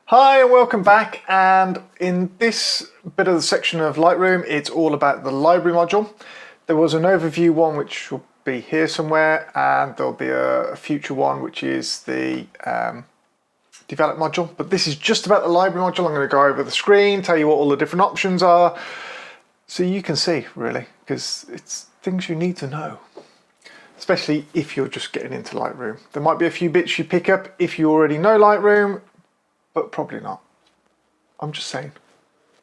Hi and welcome back, and in this bit of the section of Lightroom it's all about the library module. There was an overview one which will be here somewhere, and there'll be a future one which is the develop module, but this is just about the library module. I'm going to go over the screen, tell you what all the different options are so you can see really, because it's things you need to know, especially if you're just getting into Lightroom. There might be a few bits you pick up if you already know Lightroom, but probably not. I'm just saying.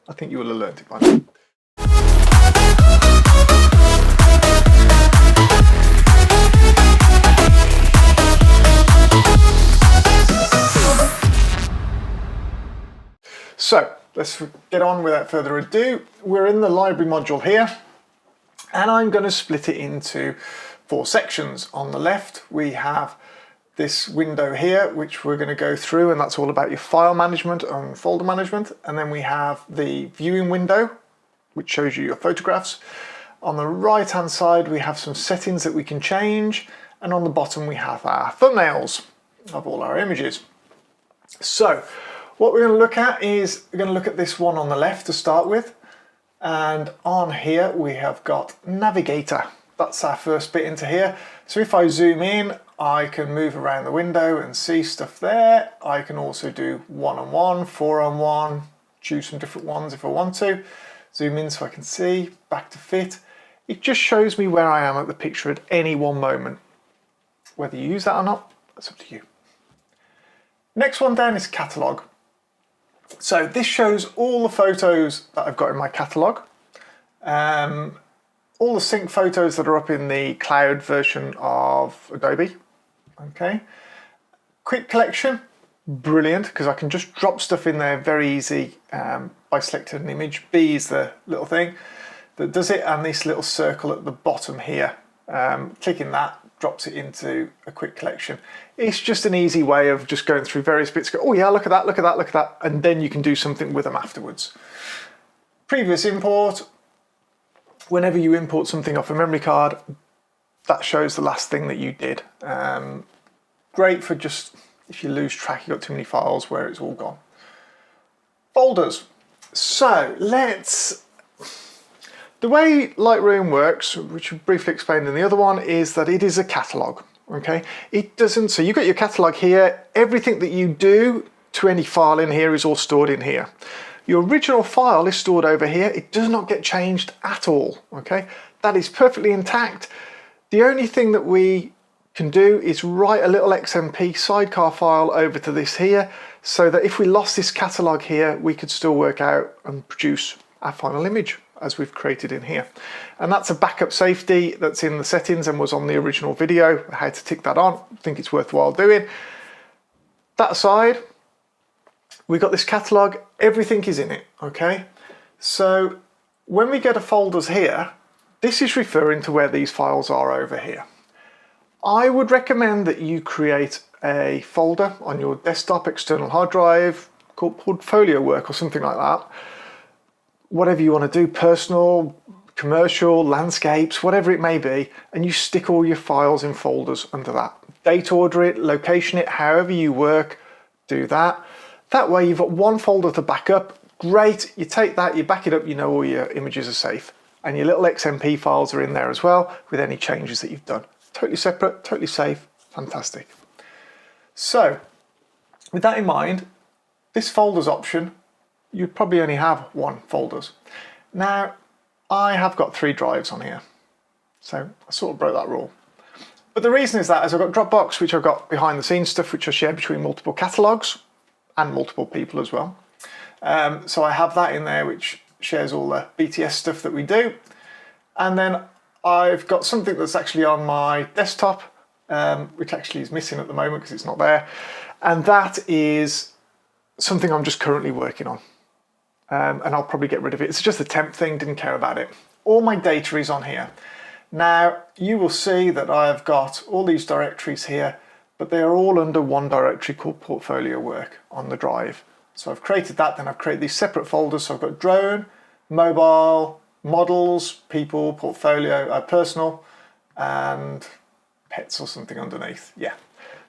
I think you will have learned it by now. So let's get on without further ado. We're in the library module here, and I'm going to split it into 4 sections. On the left we have this window here which we're going to go through, and that's all about your file management and folder management. And then we have the viewing window which shows you your photographs. On the right hand side we have some settings that we can change, and on the bottom we have our thumbnails of all our images. So what we're going to look at is we're going to look at this one on the left to start with, and on here we have got Navigator. That's our first bit into here. So if I zoom in, I can move around the window and see stuff there. I can also do 1-on-1, 4-on-1, choose some different ones if I want to. Zoom in so I can see, back to fit. It just shows me where I am at the picture at any one moment. Whether you use that or not, that's up to you. Next one down is Catalogue. So this shows all the photos that I've got in my catalogue. All the sync photos that are up in the cloud version of Adobe. Okay. Quick collection, brilliant, because I can just drop stuff in there very easy by selecting an image. B is the little thing that does it, and this little circle at the bottom here. Clicking that drops it into a quick collection. It's just an easy way of just going through various bits, go, oh yeah, look at that, look at that, look at that, and then you can do something with them afterwards. Previous import. Whenever you import something off a memory card, that shows the last thing that you did. Great for just if you lose track, you've got too many files where it's all gone. Folders. So the way Lightroom works, which we briefly explained in the other one, is that it is a catalogue. Okay, it doesn't. So you've got your catalogue here. Everything that you do to any file in here is all stored in here. Your original file is stored over here. It does not get changed at all. Okay, that is perfectly intact. The only thing that we can do is write a little XMP sidecar file over to this here, so that if we lost this catalogue here, we could still work out and produce our final image as we've created in here. And that's a backup safety that's in the settings and was on the original video, how to tick that on. I think it's worthwhile doing. That aside, we got this catalogue, everything is in it, okay? So when we go to folders here, this is referring to where these files are over here. I would recommend that you create a folder on your desktop external hard drive called portfolio work or something like that. Whatever you want to do, personal, commercial, landscapes, whatever it may be, and you stick all your files in folders under that. Date order it, location it, however you work, do that. That way you've got one folder to back up. Great, you take that, you back it up, you know all your images are safe. And your little XMP files are in there as well with any changes that you've done. Totally separate, totally safe, fantastic. So, with that in mind, this folders option, you'd probably only have 1 folders. Now, I have got 3 drives on here. So I sort of broke that rule. But the reason is that as I've got Dropbox, which I've got behind the scenes stuff, which I share between multiple catalogues, and multiple people as well. So I have that in there which shares all the BTS stuff that we do. And then I've got something that's actually on my desktop, which actually is missing at the moment because it's not there. And that is something I'm just currently working on. And I'll probably get rid of it. It's just a temp thing, didn't care about it. All my data is on here. Now you will see that I've got all these directories here, but they are all under one directory called portfolio work on the drive. So I've created that, then I've created these separate folders. So I've got drone, mobile, models, people, portfolio, personal, and pets or something underneath. Yeah.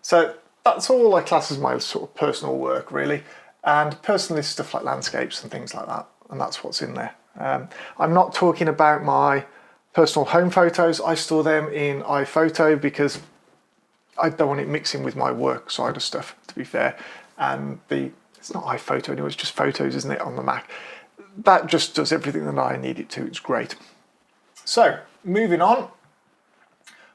So that's all I class as my sort of personal work really. and personally stuff like landscapes and things like that, and that's what's in there. I'm not talking about my personal home photos. I store them in iPhoto because I don't want it mixing with my work side of stuff, to be fair. And it's not iPhoto anymore, it's just Photos, isn't it, on the Mac. That just does everything that I need it to. It's great. So moving on,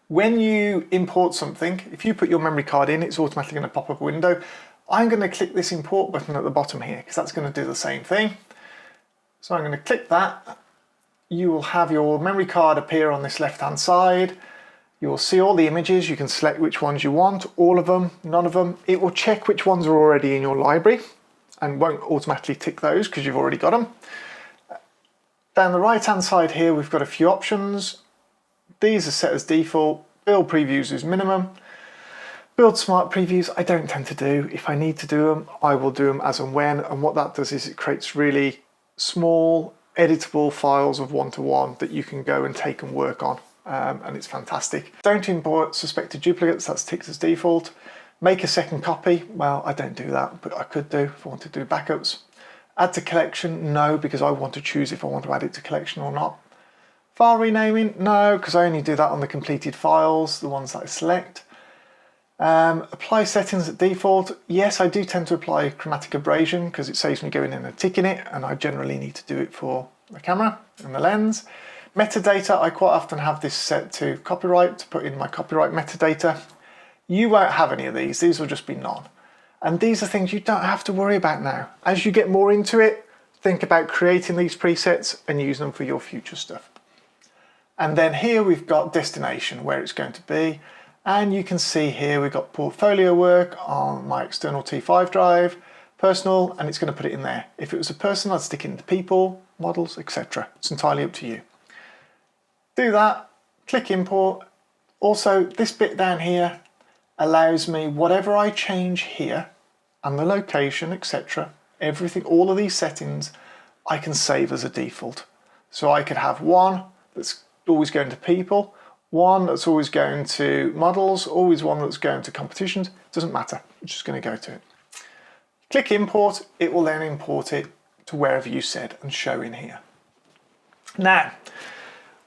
when you import something, if you put your memory card in, it's automatically going to pop up a window. I'm going to click this import button at the bottom here because that's going to do the same thing. So I'm going to click that. You will have your memory card appear on this left hand side. You will see all the images. You can select which ones you want, all of them, none of them. It will check which ones are already in your library and won't automatically tick those because you've already got them. Down the right hand side here, we've got a few options. These are set as default. Build previews is minimum. Build smart previews, I don't tend to do. If I need to do them, I will do them as and when. And what that does is it creates really small, editable files of one-to-one that you can go and take and work on. And it's fantastic. Don't import suspected duplicates, that's ticked as default. Make a second copy, well, I don't do that, but I could do if I want to do backups. Add to collection, no, because I want to choose if I want to add it to collection or not. File renaming, no, because I only do that on the completed files, the ones that I select. Apply settings at default, yes, I do tend to apply chromatic abrasion because it saves me going in and ticking it, and I generally need to do it for the camera and the lens. Metadata, I quite often have this set to copyright, to put in my copyright metadata. You won't have any of these will just be none. And these are things you don't have to worry about now. As you get more into it, think about creating these presets and use them for your future stuff. And then here we've got destination, where it's going to be. And you can see here we've got portfolio work on my external T5 drive, personal, and it's going to put it in there. If it was a person, I'd stick it into people, models, etc. It's entirely up to you. Do that, click import. Also, this bit down here allows me whatever I change here and the location, etc. Everything, all of these settings, I can save as a default. So I could have one that's always going to people, one that's always going to models, always one that's going to competitions. Doesn't matter, it's just going to go to it. Click import, it will then import it to wherever you said and show in here. Now,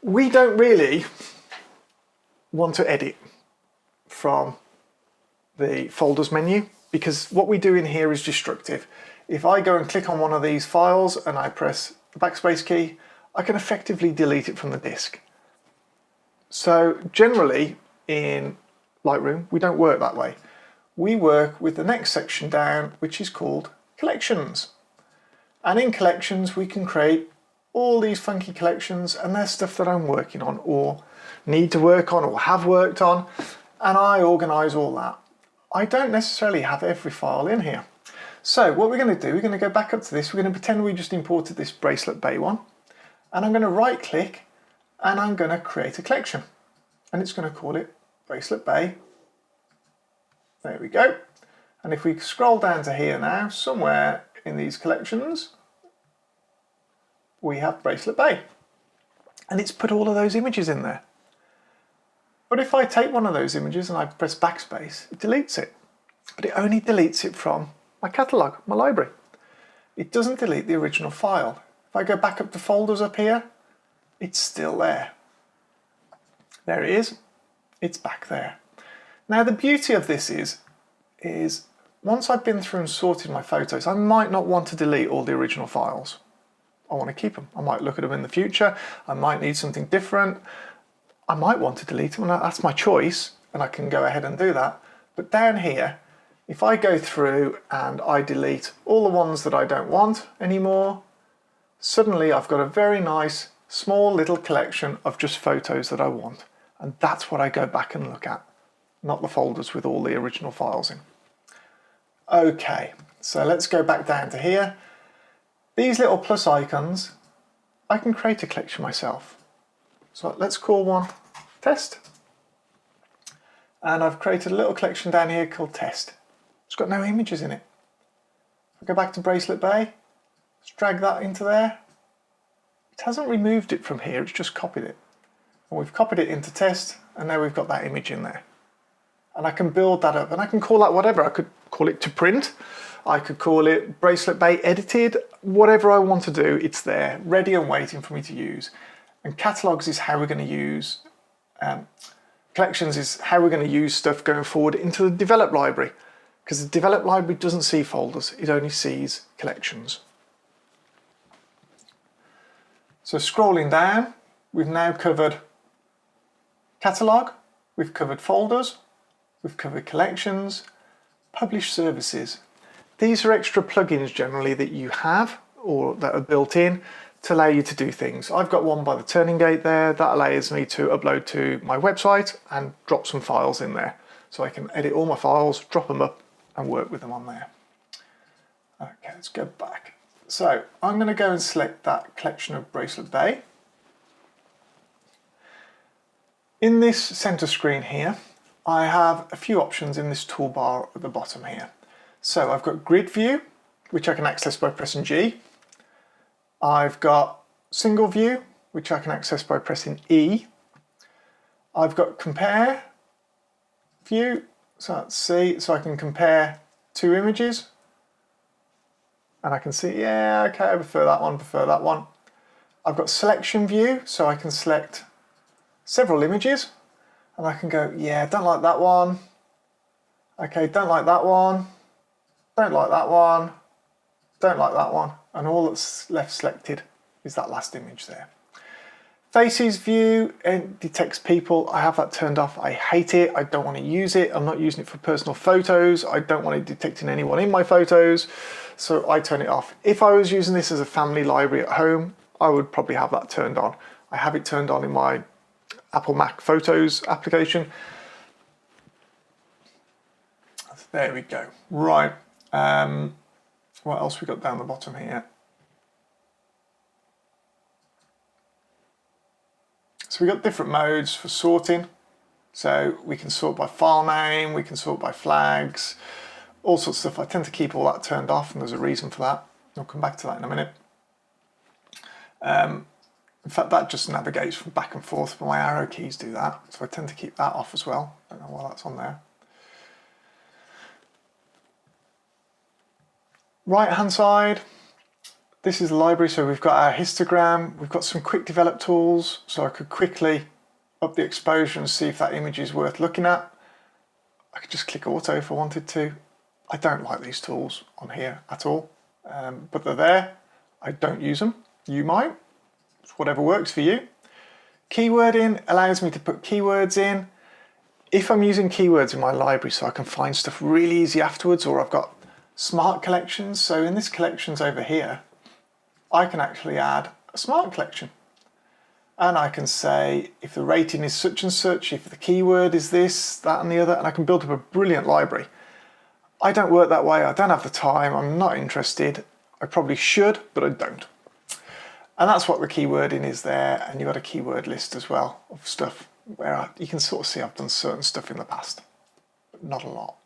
we don't really want to edit from the folders menu because what we do in here is destructive. If I go and click on one of these files and I press the backspace key, I can effectively delete it from the disk. So generally in Lightroom, we don't work that way. We work with the next section down, which is called collections. And in collections, we can create all these funky collections, and there's stuff that I'm working on or need to work on or have worked on, and I organize all that. I don't necessarily have every file in here. So what we're going to do, we're going to go back up to this. We're going to pretend we just imported this Bracelet Bay one, and I'm going to right click and I'm going to create a collection, and it's going to call it Bracelet Bay. There we go. And if we scroll down to here now, somewhere in these collections, we have Bracelet Bay. And it's put all of those images in there. But if I take one of those images and I press backspace, it deletes it. But it only deletes it from my catalogue, my library. It doesn't delete the original file. If I go back up to folders up here, it's still there. There it is. It's back there. Now the beauty of this is once I've been through and sorted my photos, I might not want to delete all the original files. I want to keep them. I might look at them in the future. I might need something different. I might want to delete them, and that's my choice, and I can go ahead and do that. But down here, if I go through and I delete all the ones that I don't want anymore, suddenly I've got a very nice, small little collection of just photos that I want. And that's what I go back and look at, not the folders with all the original files in. Okay, so let's go back down to here. These little plus icons, I can create a collection myself. So let's call one test. And I've created a little collection down here called test. It's got no images in it. If I go back to Bracelet Bay, let's drag that into there. It hasn't removed it from here, it's just copied it. And we've copied it into test, and now we've got that image in there. And I can build that up, and I can call that whatever. I could call it to print. I could call it Bracelet Bay Edited. Whatever I want to do, it's there, ready and waiting for me to use. And catalogs is how we're going to use, collections is how we're going to use stuff going forward into the develop library, because the develop library doesn't see folders, it only sees collections. So scrolling down, we've now covered catalog, we've covered folders, we've covered collections, publish services. These are extra plugins generally that you have or that are built in to allow you to do things. I've got one by the turning gate there that allows me to upload to my website and drop some files in there. So I can edit all my files, drop them up and work with them on there. Okay, let's go back. So I'm going to go and select that collection of Bracelet Bay. In this center screen here, I have a few options in this toolbar at the bottom here. So I've got grid view, which I can access by pressing G. I've got single view, which I can access by pressing E. I've got compare view, so let's see, so I can compare two images. And I can see, yeah, okay, I prefer that one, prefer that one. I've got selection view, so I can select several images. And I can go, yeah, don't like that one. Okay, don't like that one. Don't like that one. Don't like that one. And all that's left selected is that last image there. Faces view, it detects people. I have that turned off. I hate it. I don't want to use it. I'm not using it for personal photos. I don't want it detecting anyone in my photos. So I turn it off. If I was using this as a family library at home, I would probably have that turned on. I have it turned on in my Apple Mac Photos application. There we go. Right. What else we got down the bottom here? So we got different modes for sorting. So we can sort by file name, we can sort by flags, all sorts of stuff. I tend to keep all that turned off, and there's a reason for that. I'll come back to that in a minute. In fact, that just navigates from back and forth, but my arrow keys do that. So I tend to keep that off as well. Don't know why that's on there. Right hand side, this is the library. So we've got our histogram, we've got some quick develop tools. So I could quickly up the exposure and see if that image is worth looking at. I could just click auto if I wanted to. I don't like these tools on here at all, but they're there. I don't use them. You might. It's whatever works for you. Keywording allows me to put keywords in. If I'm using keywords in my library so I can find stuff really easy afterwards, or I've got smart collections. So in this collections over here, I can actually add a smart collection. And I can say if the rating is such and such, if the keyword is this, that and the other, and I can build up a brilliant library. I don't work that way. I don't have the time. I'm not interested. I probably should, but I don't. And that's what the keywording is there. And you've got a keyword list as well of stuff where you can sort of see I've done certain stuff in the past, but not a lot.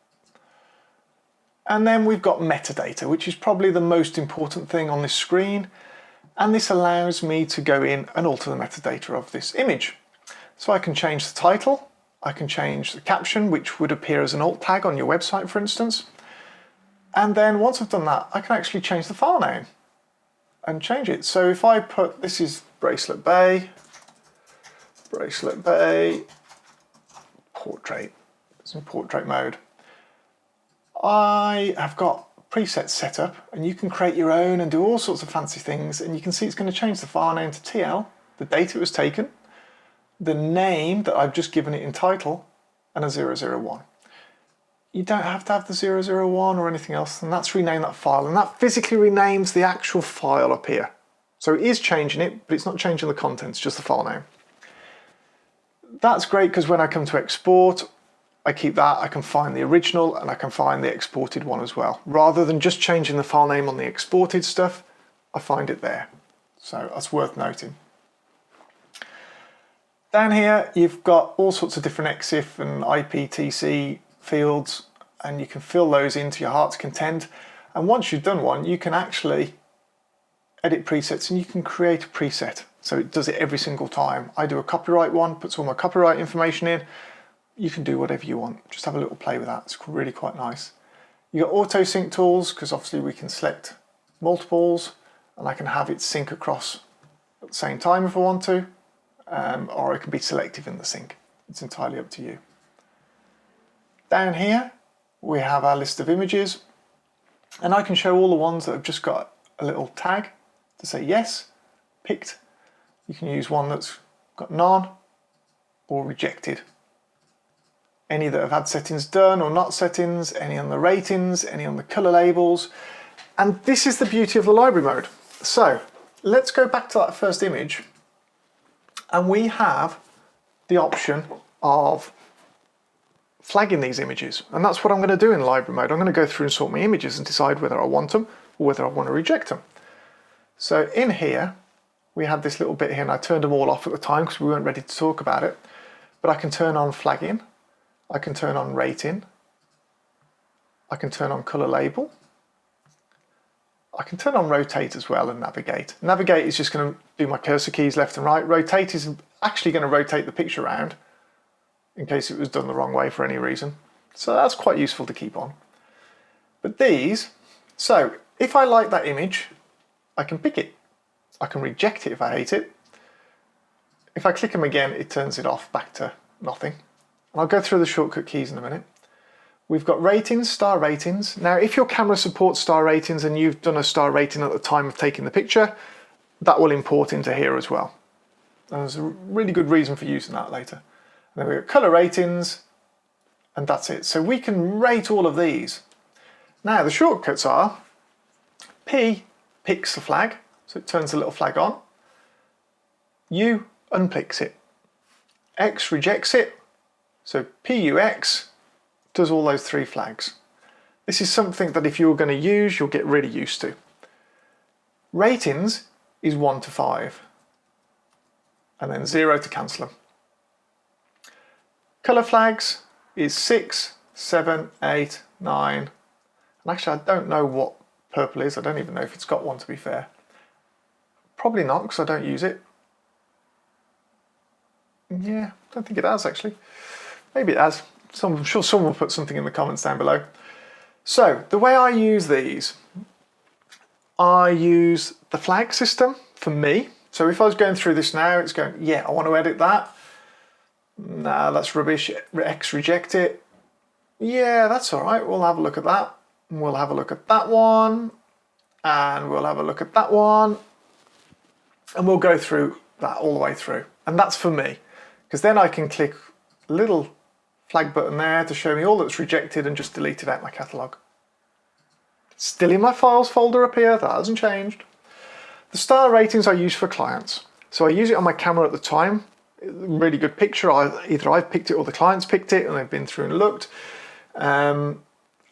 And then we've got metadata, which is probably the most important thing on this screen. And this allows me to go in and alter the metadata of this image. So I can change the title, I can change the caption, which would appear as an alt tag on your website, for instance. And then once I've done that, I can actually change the file name and change it. So if I put, this is Bracelet Bay, portrait, it's in portrait mode. I have got presets set up, and you can create your own and do all sorts of fancy things, and you can see it's going to change the file name to TL, the date it was taken, the name that I've just given it in title, and a 001. You don't have to have the 001 or anything else, and that's rename that file, and that physically renames the actual file up here. So it is changing it, but it's not changing the contents, just the file name. That's great because when I come to export, I keep that, I can find the original and I can find the exported one as well. Rather than just changing the file name on the exported stuff, I find it there. So that's worth noting. Down here, you've got all sorts of different EXIF and IPTC fields, and you can fill those into your heart's content. And once you've done one, you can actually edit presets and you can create a preset. So it does it every single time. I do a copyright one, puts all my copyright information in. You can do whatever you want. Just have a little play with that. It's really quite nice. You got auto sync tools, because obviously we can select multiples and I can have it sync across at the same time if I want to, or it can be selective in the sync. It's entirely up to you. Down here we have our list of images, and I can show all the ones that have just got a little tag to say yes, picked. You can use one that's got none or rejected. Any that have had settings done or not settings, any on the ratings, any on the color labels. And this is the beauty of the library mode. So let's go back to that first image, and we have the option of flagging these images. And that's what I'm going to do in library mode. I'm going to go through and sort my images and decide whether I want them or whether I want to reject them. So in here, we had this little bit here, and I turned them all off at the time because we weren't ready to talk about it. But I can turn on flagging, I can turn on rating, I can turn on color label, I can turn on rotate as well, and navigate. Navigate is just going to do my cursor keys left and right. Rotate is actually going to rotate the picture around in case it was done the wrong way for any reason. So that's quite useful to keep on. But these, so if I like that image, I can pick it. I can reject it if I hate it. If I click them again, it turns it off back to nothing. And I'll go through the shortcut keys in a minute. We've got ratings, star ratings. Now, if your camera supports star ratings and you've done a star rating at the time of taking the picture, that will import into here as well. And there's a really good reason for using that later. And then we've got color ratings, and that's it. So we can rate all of these. Now, the shortcuts are P picks the flag, so it turns the little flag on. U unpicks it. X rejects it. So PUX does all those three flags. This is something that if you're going to use, you'll get really used to. Ratings is 1 to 5, and then 0 to cancel them. Color flags is 6, 7, 8, 9. And actually, I don't know what purple is. I don't even know if it's got one, to be fair. Probably not, because I don't use it. Yeah, I don't think it has, actually. Maybe it has. I'm sure someone will put something in the comments down below. So, the way I use these, I use the flag system for me. So if I was going through this now, it's going, yeah, I want to edit that. Nah, that's rubbish. X reject it. Yeah, that's all right. We'll have a look at that. And we'll have a look at that one. And we'll have a look at that one. And we'll go through that all the way through. And that's for me. Because then I can click a little flag button there to show me all that's rejected and just delete it out my catalogue. Still in my files folder up here, that hasn't changed. The star ratings I use for clients. So I use it on my camera at the time. Really good picture, either I've picked it or the client's picked it and they've been through and looked. And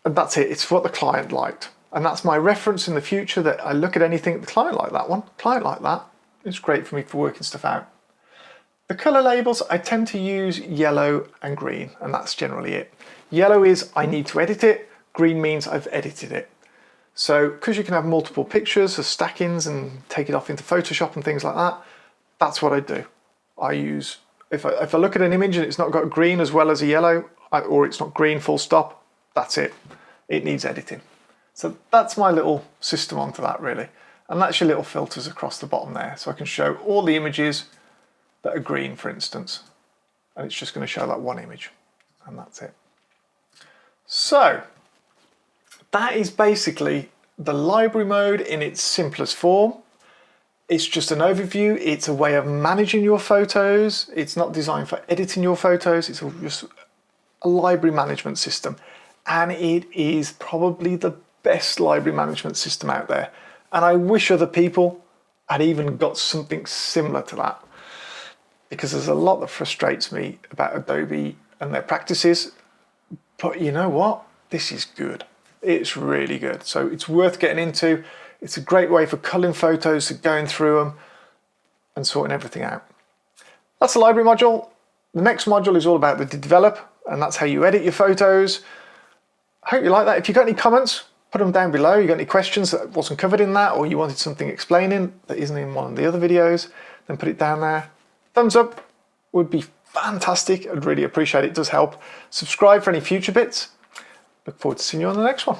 that's it, it's what the client liked. And that's my reference in the future that I look at anything, the client liked that one, client liked that. It's great for me for working stuff out. The colour labels, I tend to use yellow and green, and that's generally it. Yellow is I need to edit it, green means I've edited it. So, because you can have multiple pictures of stackings and take it off into Photoshop and things like that, that's what I do. I use, if I look at an image and it's not got green as well as a yellow, or it's not green full stop, that's it. It needs editing. So that's my little system onto that really. And that's your little filters across the bottom there. So I can show all the images that are green, for instance, and it's just going to show that one image, and that's it. So that is basically the library mode in its simplest form. It's just an overview. It's a way of managing your photos. It's not designed for editing your photos. It's just a library management system, and it is probably the best library management system out there. And I wish other people had even got something similar to that, because there's a lot that frustrates me about Adobe and their practices, but you know what? This is good. It's really good. So it's worth getting into. It's a great way for culling photos, going through them and sorting everything out. That's the library module. The next module is all about the develop, and that's how you edit your photos. I hope you like that. If you've got any comments, put them down below. You got any questions that wasn't covered in that, or you wanted something explaining that isn't in one of the other videos, then put it down there. Thumbs up would be fantastic. I'd really appreciate it. It does help. Subscribe for any future bits. Look forward to seeing you on the next one.